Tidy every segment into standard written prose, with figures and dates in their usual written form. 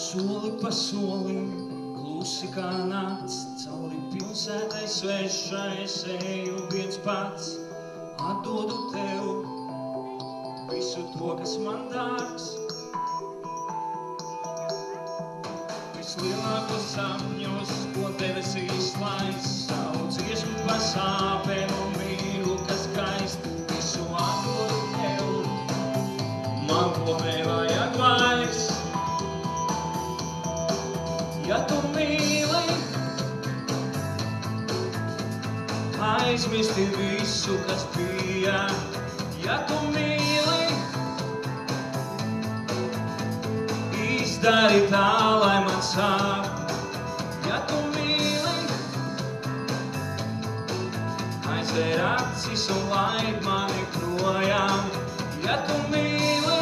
Soli pa solim, klusi kā nakts, cauri pilsētai svešais eju viens pats. Atdodu tev visu to, kas man dārgs. Vislielākos sapņus, ko debesīs laiz, savu dziesmu par sāpēm un mīlu, kas kaist. Visu atdodu tev, man ko nevajag vairs. Ja tu mīli, aizmirsti visu, kas bija. Ja tu mīli, izdari tā, lai man sāp. Ja tu mīli, aizver acis un laid mani projām. Ja tu mīli,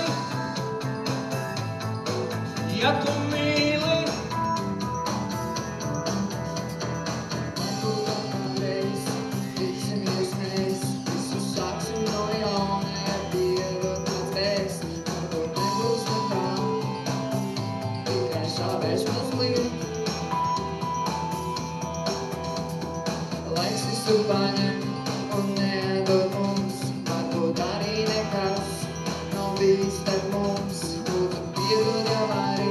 ja tu mīli, paņem un nedod mums, varbūt arī nekas nav bijis starp mums. Lūdzu, piedod jau arī,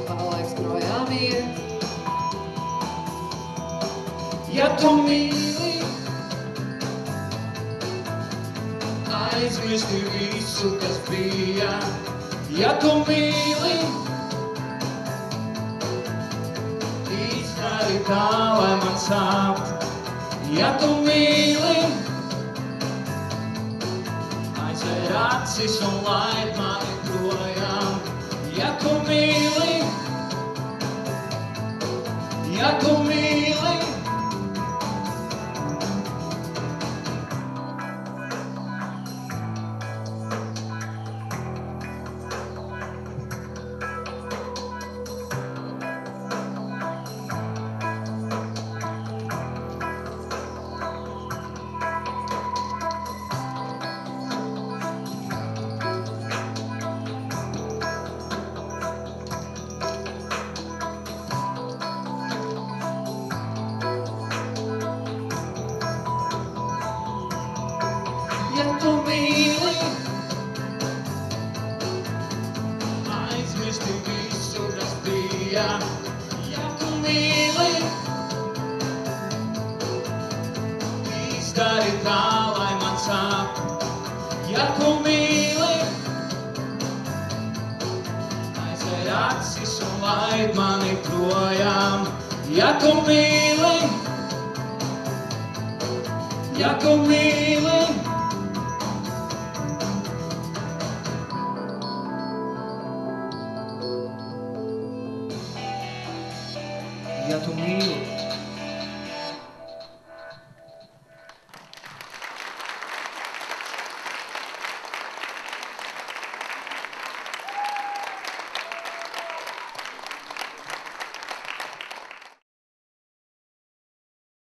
man laiks projām iet. Ja tu mīli, aizmirsti visu, kas bija. Ja tu mīli, izdari tā, lai man sāp. Ja tu mīli, aizver acis un laid mani projām. Ja tu mīli, ja tu mīli, ja tu mīli, aizmirsti visu, kas bija. Ja tu mīli, izdari tā, lai man sāp. Ja tu mīli, aizver acis un laid mani projām. Ja tu mīli, ja tu mīli,